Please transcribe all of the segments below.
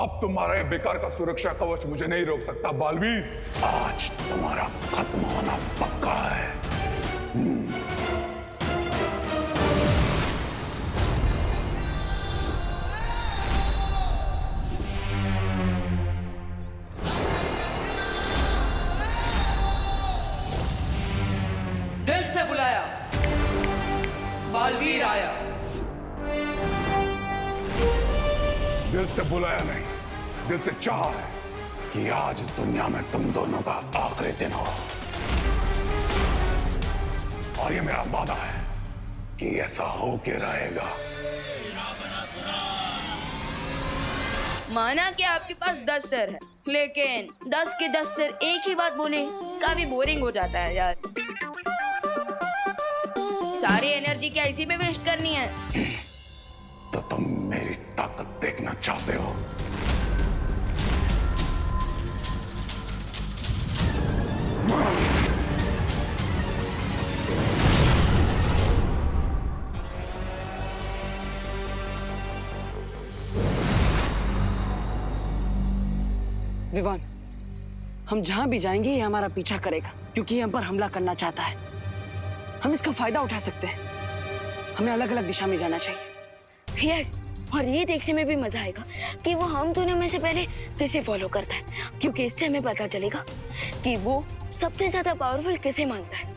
अब तुम्हारा ये बेकार का सुरक्षा कवच मुझे नहीं रोक सकता बालवीर। आज तुम्हारा खत्म होना पक्का है। दिल से बुलाया, बालवीर आया। दिल से बुलाया नहीं, दिल से चाहा है कि आज इस दुनिया में तुम दोनों का आखिरी दिन हो। और ये मेरा वादा है कि ऐसा हो के रहेगा। माना कि आपके पास 10 सिर है, लेकिन 10 के 10 सिर एक ही बात बोले काफी बोरिंग हो जाता है यार। सारी एनर्जी क्या इसी में वेस्ट करनी है? तो तुम मेरी ताकत देखना चाहते हो? विवान, हम जहां भी जाएंगे ये हमारा पीछा करेगा क्योंकि ये हम पर हमला करना चाहता है। हम इसका फायदा उठा सकते हैं। हमें अलग अलग दिशा में जाना चाहिए। यस, और ये देखने में भी मजा आएगा कि वो हम दोनों में से पहले किसे फॉलो करता है, क्योंकि इससे हमें पता चलेगा कि वो सबसे ज्यादा पावरफुल किसे मानता है।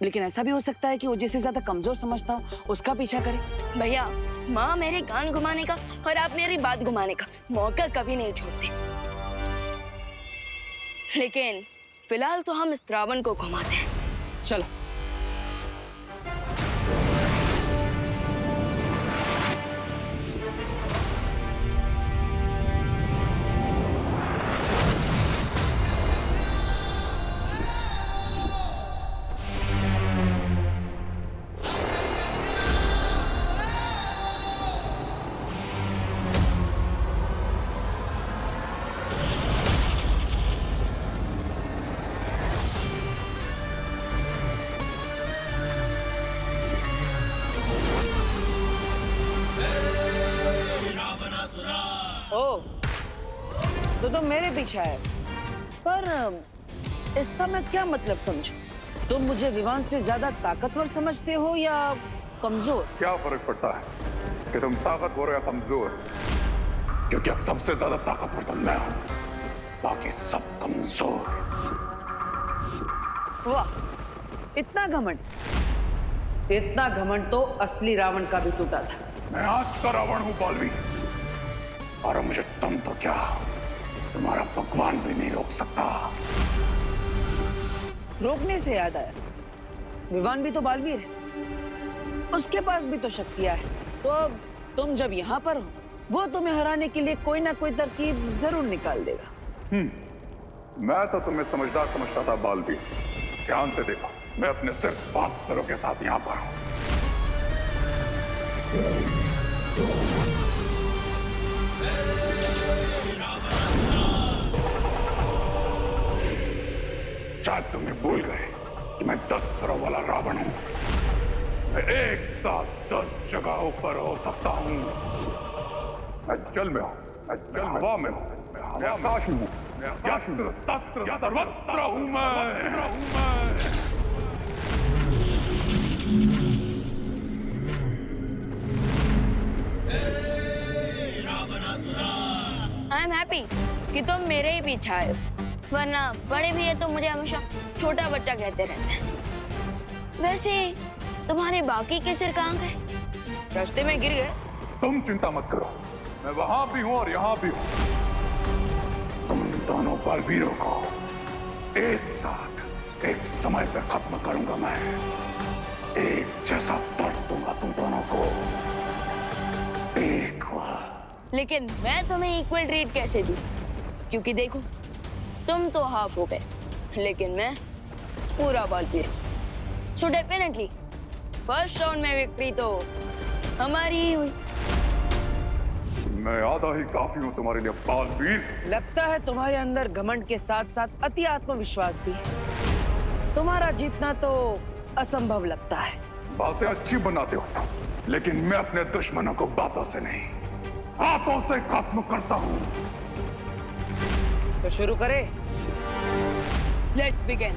लेकिन ऐसा भी हो सकता है कि वो जिसे ज्यादा कमजोर समझता हो उसका पीछा करे। भैया, माँ मेरे कान घुमाने का और आप मेरी बात घुमाने का मौका कभी नहीं छोड़ते। लेकिन फिलहाल तो हम इस रावण को घुमाते हैं। चलो। तो तुम मेरे पीछे आए, पर इसका मैं क्या मतलब समझूं? तुम मुझे विवान से ज्यादा ताकतवर समझते हो या कमजोर? क्या फर्क पड़ता है कि तुम ताकतवर या कमजोर? क्योंकि अब सबसे ज्यादा ताकतवर तो मैं हूं, बाकी सब कमजोर। वाह, इतना घमंड! इतना घमंड तो असली रावण का भी टूटा था। मैं आज का रावण हूं बालवी, और मुझे तुम तो क्या, तुम्हारा भगवान भी नहीं रोक सकता। रोकने से याद आया, विवान भी तो बालवीर है, उसके पास भी तो शक्तियां है। तो अब तुम जब यहाँ पर हो, वो तुम्हें हराने के लिए कोई ना कोई तरकीब जरूर निकाल देगा। मैं तो तुम्हें समझदार समझता था बालवीर। ध्यान से देखो, मैं अपने सिर्फ 5 सिरों के साथ यहाँ पर हूँ। शायद तुम्हें भूल गए कि मैं 10 सिरों वाला रावण हूं। मैं एक साथ 10 जगहों पर हो सकता हूं। मैं जल में हूं, मैं जल हवा में हूं, मैं आकाश में हूं, मैं आकाश में सर्वत्र हूं मैं। आई एम हैप्पी कि तुम मेरे ही पीछे आए, वरना बड़े भी है तो मुझे हमेशा छोटा बच्चा कहते रहते हैं। वैसे तुम्हारे बाकी के सिर कहाँ गए? रास्ते में गिर गए? तुम चिंता मत करो, मैं वहां भी हूं और यहां भी हूं। तुम दोनों बालवीरों को एक साथ एक समय पर खत्म करूंगा मैं। एक जैसा तोड़ दूंगा तुम दोनों को, एक बार। लेकिन मैं तुम्हें इक्वल ट्रीट कैसे दूं? क्योंकि देखो, तुम तो हाफ हो गए, लेकिन मैं पूरा बालवीर हूं। सो डेफिनेटली फर्स्ट राउंड में विक्ट्री तो हमारी ही हुई। मैं आधा ही काफी हूं तुम्हारे लिए बालवीर। लगता है तुम्हारे अंदर घमंड के साथ साथ अति आत्मविश्वास भी है। तुम्हारा जीतना तो असंभव लगता है। बातें अच्छी बनाते हो, लेकिन मैं अपने दुश्मनों को बातों से नहीं, हाथों से खत्म करता हूं। तो शुरू करें। Let's begin.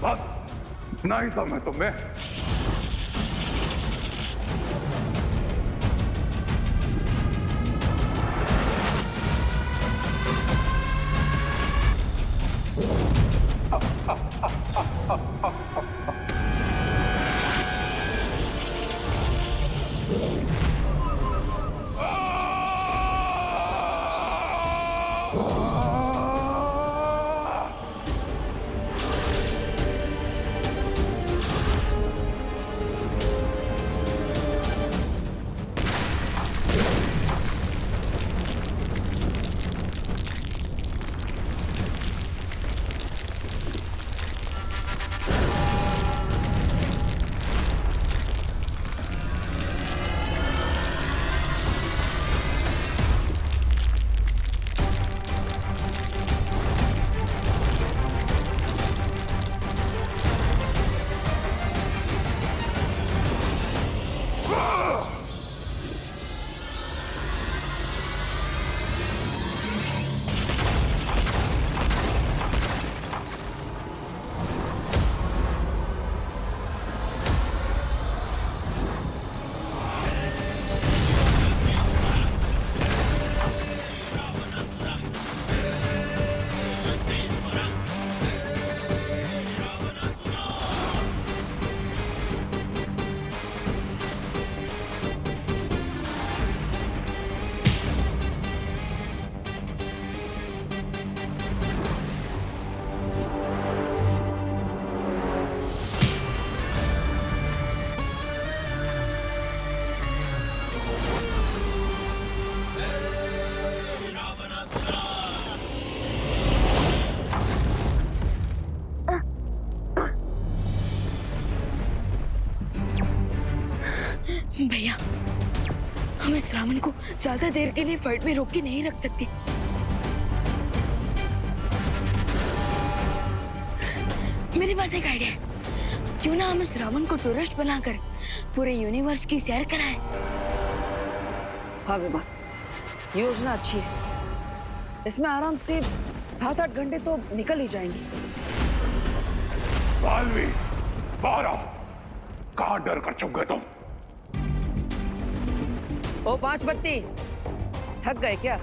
बस इतना ही समय तुम्हें। भैया, हम इस रावण को ज्यादा देर के लिए फाइट में रोक के नहीं रख सकते। मेरे पास एक आइडिया है। क्यों ना हम इस रावण को टूरिस्ट बनाकर पूरे यूनिवर्स की सैर कराएं? हाँ विमान, योजना अच्छी है। इसमें आराम से 7-8 घंटे तो निकल ही जाएंगे। बालवीर, बाहर आओ। कहां डर कर चुप गए तुम? ओ पांच बत्ती, थक गए क्या?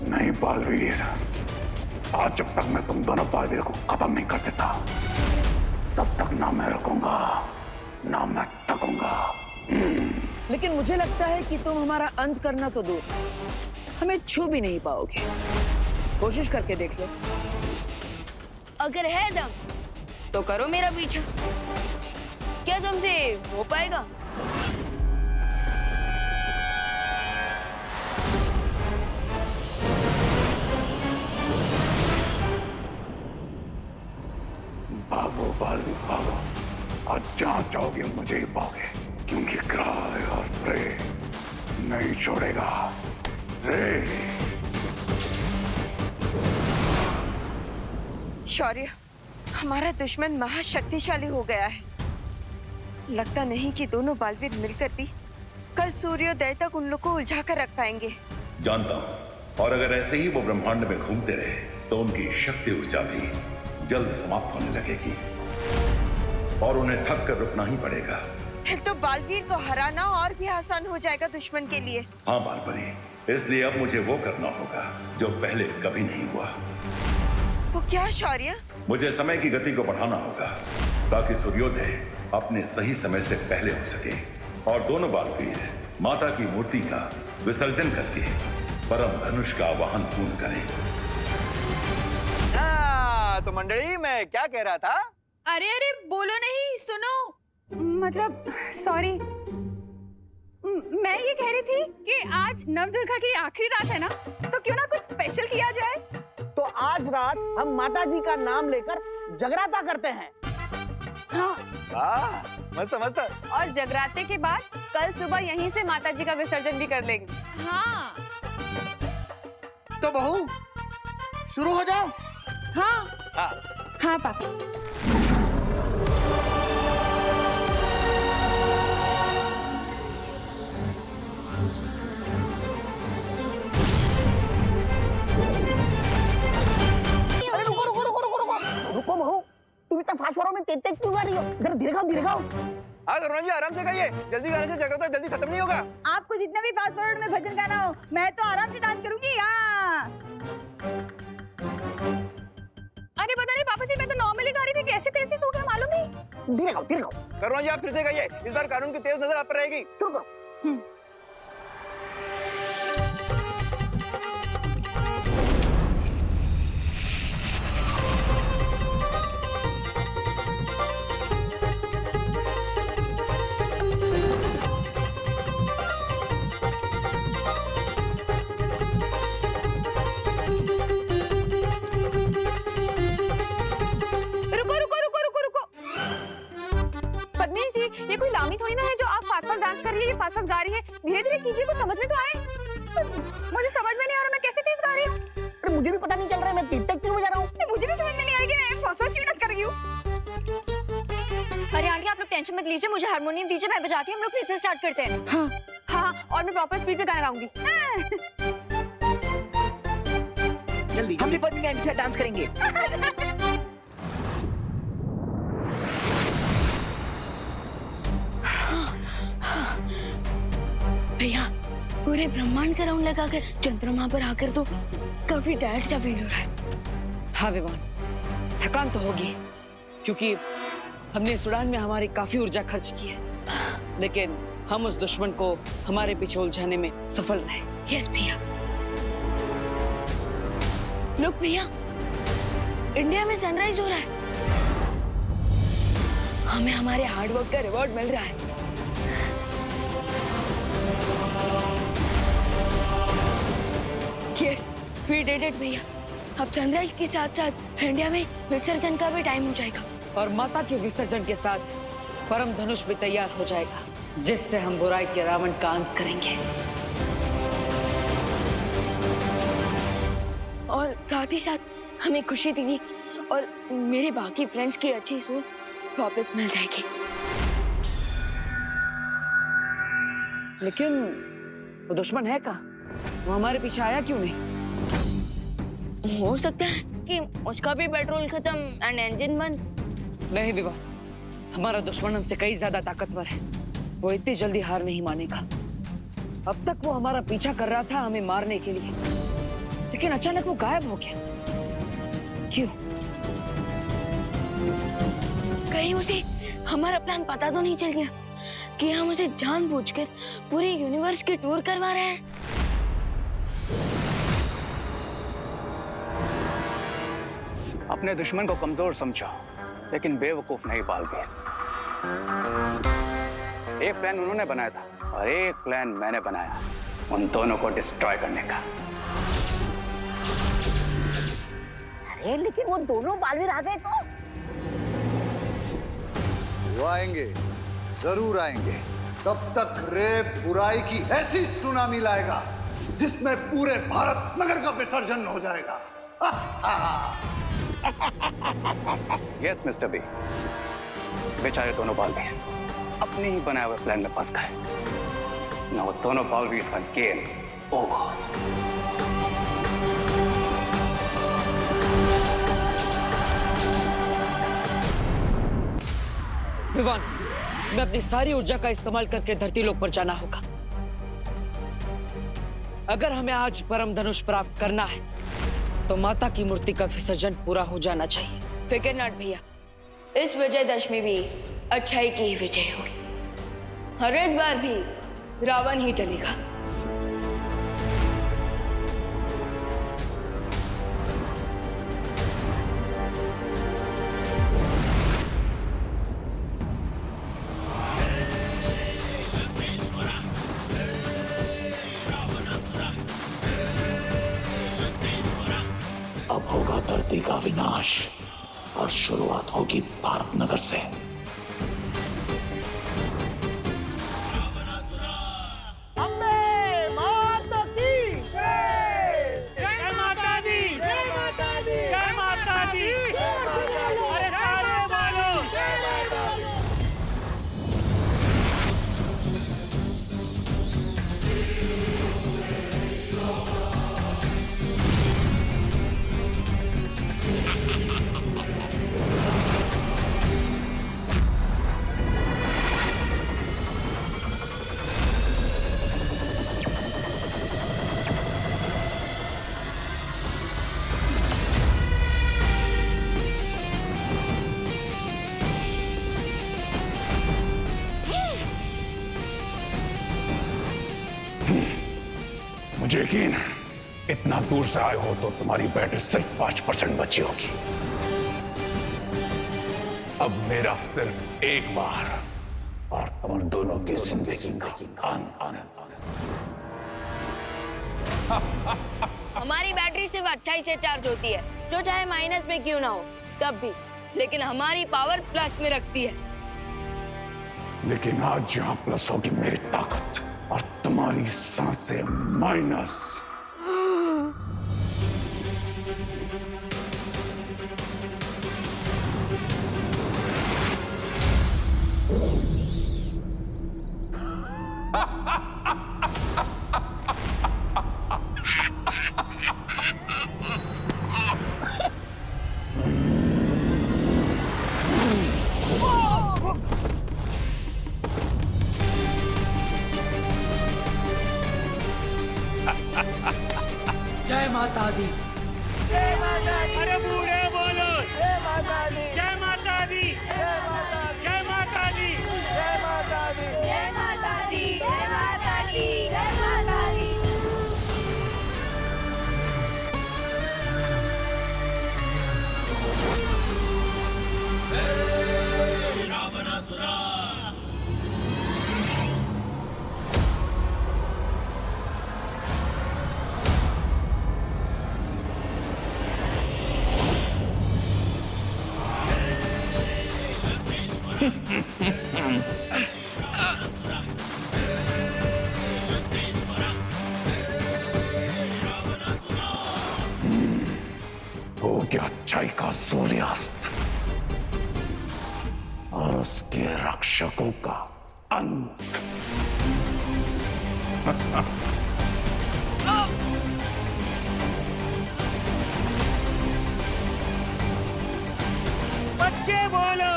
नहीं बालवीर, आज जब तक मैं तुम दोनों बालवीर को खत्म नहीं कर देता, तब तक ना मैं रुकूंगा ना मैं थकूंगा। लेकिन मुझे लगता है कि तुम हमारा अंत करना तो दूर, हमें छू भी नहीं पाओगे। कोशिश करके देख लो। अगर है दम तो करो मेरा पीछा। क्या तुमसे हो पाएगा? भागो बालवीर भागो, आज जहां जाओगे मुझे ही पाओगे, क्योंकि क्राय और प्रे नहीं छोड़ेगा। रे शौर्य, हमारा दुश्मन महाशक्तिशाली हो गया है। लगता नहीं कि दोनों बालवीर मिलकर भी कल सूर्योदय तक उन लोग को उलझा कर रख पाएंगे। जानता हूं, और अगर ऐसे ही वो ब्रह्मांड में घूमते रहे तो उनकी शक्ति ऊर्जा भी जल्द समाप्त होने लगेगी और उन्हें थक कर रुकना ही पड़ेगा। फिर तो बालवीर को हराना और भी आसान हो जाएगा दुश्मन के लिए। हाँ बालपरी, इसलिए अब मुझे वो करना होगा जो पहले कभी नहीं हुआ। वो क्या शौर्य? मुझे समय की गति को बढ़ाना होगा ताकि सूर्योदय अपने सही समय से पहले हो सके और दोनों बालवीर माता की मूर्ति का विसर्जन करके परम धनुष का आवाहन पूर्ण करें। हाँ, तो मंडली मैं क्या कह रहा था? अरे अरे बोलो नहीं, सुनो। मतलब सॉरी, मैं ये कह रही थी कि आज नवदुर्गा की आखिरी रात है ना, तो क्यों ना कुछ स्पेशल किया जाए। तो आज रात हम माता जी का नाम लेकर जगराता करते हैं। हाँ, वाह, मस्त मस्त। और जगराते के बाद कल सुबह यहीं से माता जी का विसर्जन भी कर लेंगे। हाँ तो बहू शुरू हो जाओ। हाँ हाँ हाँ पापा। रुको बहू, तुम इतना फास्ट में तेज तेज क्यों जा रही हो? जरा धीरे खाओ, धीरे खाओ। हाँ करुणा जी, आराम से खाइए, जल्दी खाने से जगराता जल्दी खत्म नहीं होगा। आपको जितना भी फास्ट फॉरवर्ड में भजन गाना हो, मैं तो आराम से डांस करूंगी। हाँ। अरे पता नहीं पापा जी, मैं तो नॉर्मली गा रही थी, कैसे तेज तेज हो गया मालूम नहीं। धीरे खाओ, धीरे खाओ। करुणा जी आप फिर से खाइए, इस बार कानून की तेज नजर आप पर रहेगी। शुरू करो। ये कोई लामी थोड़ी ना है जो आप फास्ट फास्ट डांस कर रही है, फास्ट फास्ट गा रही है। धीरे धीरे कीजिए, कुछ समझ में तो आए। मुझे समझ में नहीं आ रहा मैं कैसे तेज गा रही हूँ। अरे मुझे भी पता नहीं चल रहा है, मैं तेज तेज क्यों बजा रहा हूँ। मुझे भी समझ में नहीं आएगी, फास्ट फास्ट क्यों डांस कर रही हूँ। अरे आंटी आप लोग टेंशन मत लीजिए, मुझे हारमोनियम दीजिए, मैं बजाती हूँ, हम लोग फिर से स्टार्ट करते हैं। हाँ हाँ, और मैं प्रॉपर स्पीड पे गाना गाऊंगी। जल्दी हम भी पत्नी आंटी से डांस करेंगे। भैया पूरे ब्रह्मांड का राउंड लगाकर चंद्रमा पर आकर तो काफी टायर्ड सा फील हो रहा है। हाँ विवान, थकान तो होगी क्योंकि हमने इस उड़ान में हमारी काफी ऊर्जा खर्च की है, लेकिन हम उस दुश्मन को हमारे पीछे उलझाने में सफल रहे। यस भैया। लोग भैया, इंडिया में सनराइज हो रहा है, हमें हमारे हार्डवर्क का रिवॉर्ड मिल रहा है। यस, वी डिड इट भैया। अब सनराइज के साथ साथ इंडिया में विसर्जन का भी टाइम हो जाएगा और माता के विसर्जन के साथ परम धनुष भी तैयार हो जाएगा, जिससे हम बुराई के रावण का अंत करेंगे। और साथ ही साथ हमें खुशी दीदी और मेरे बाकी फ्रेंड्स की अच्छी सोच वापस मिल जाएगी। लेकिन वो दुश्मन है कहाँ? वो हमारे पीछे आया क्यों नहीं? हो सकता है कि उसका भी पेट्रोल खत्म एंड इंजन बंद। नहीं विवाह, हमारा दुश्मन हमसे कई ज्यादा ताकतवर है, वो इतनी जल्दी हार नहीं मानेगा। अब तक वो हमारा पीछा कर रहा था हमें मारने के लिए, लेकिन अचानक वो गायब हो गया। क्यों? कहीं उसे हमारा प्लान पता तो नहीं चल गया कि हम उसे जानबूझकर पूरे यूनिवर्स की टूर करवा रहे हैं। अपने दुश्मन को कमजोर समझो, लेकिन बेवकूफ नहीं बालवीर। एक प्लान उन्होंने बनाया था और एक प्लान मैंने बनाया, उन दोनों को डिस्ट्रॉय करने का। अरे लेकिन वो दोनों बालवीर आ गए तो? वो आएंगे, जरूर आएंगे। तब तक रे बुराई की ऐसी सुनामी लाएगा जिसमें पूरे भारत नगर का विसर्जन हो जाएगा। यस मिस्टर बी, बेचारे दोनों बालवीर अपने ही बनाए हुए प्लान में फंस गए। ना वो दोनों बालवीर का गेम ओवर। विवान, मैं अपनी सारी ऊर्जा का इस्तेमाल करके धरती लोक पर जाना होगा। अगर हमें आज परम धनुष प्राप्त करना है तो माता की मूर्ति का विसर्जन पूरा हो जाना चाहिए। फिक्र नॉट भैया, इस विजयदशमी भी अच्छाई की ही विजय होगी और इस बार भी रावण ही चलेगा। अब होगा धरती का विनाश और शुरुआत होगी भारत नगर से। मुझे यकीन है, इतना दूर से आए हो तो तुम्हारी बैटरी सिर्फ 5% बची होगी। अब मेरा सिर्फ एक बार और तुम दोनों की जिंदगी का अंत। हमारी बैटरी सिर्फ अच्छाई से चार्ज होती है, जो चाहे माइनस में क्यों ना हो तब भी, लेकिन हमारी पावर प्लस में रखती है। लेकिन आज यहां प्लस होगी मेरी ताकत और तुम्हारी सांसें माइनस। जय माता दी। जय माता दी। अरे बूढ़े बोलो। जय माता दी। जय माता दी। जय माता दी। जय माता दी। जय माता दी। जय माता दी। जय माता दी। जय माता दी। रावणासुरा। हो गया अच्छाई का सूर्यास्त और उसके रक्षकों का अंत। बच्चे बोलो।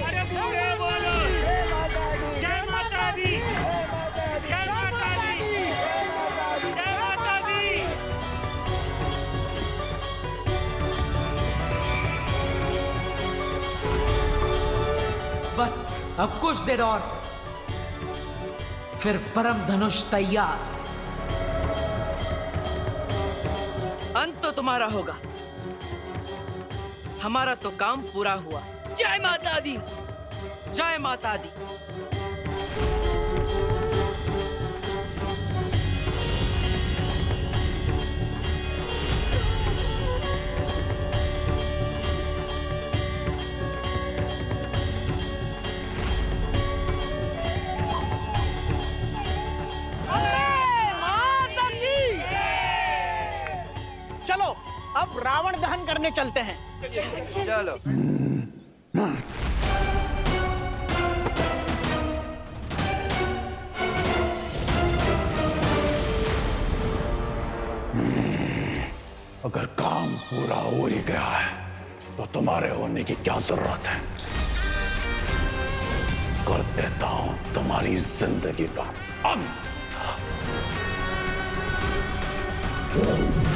अरे बूढ़े बोलो। जय माता दी। जय माता दी। जय माता दी। बस अब कुछ देर और, फिर परम धनुष तैयार। अंत तो तुम्हारा होगा, हमारा तो काम पूरा हुआ। जय माता दी। जय माता दी। चलो अब रावण दहन करने चलते हैं। चलो। अगर काम पूरा हो ही गया है तो तुम्हारे होने की क्या जरूरत है। कर देता हूं तुम्हारी जिंदगी का अंत। है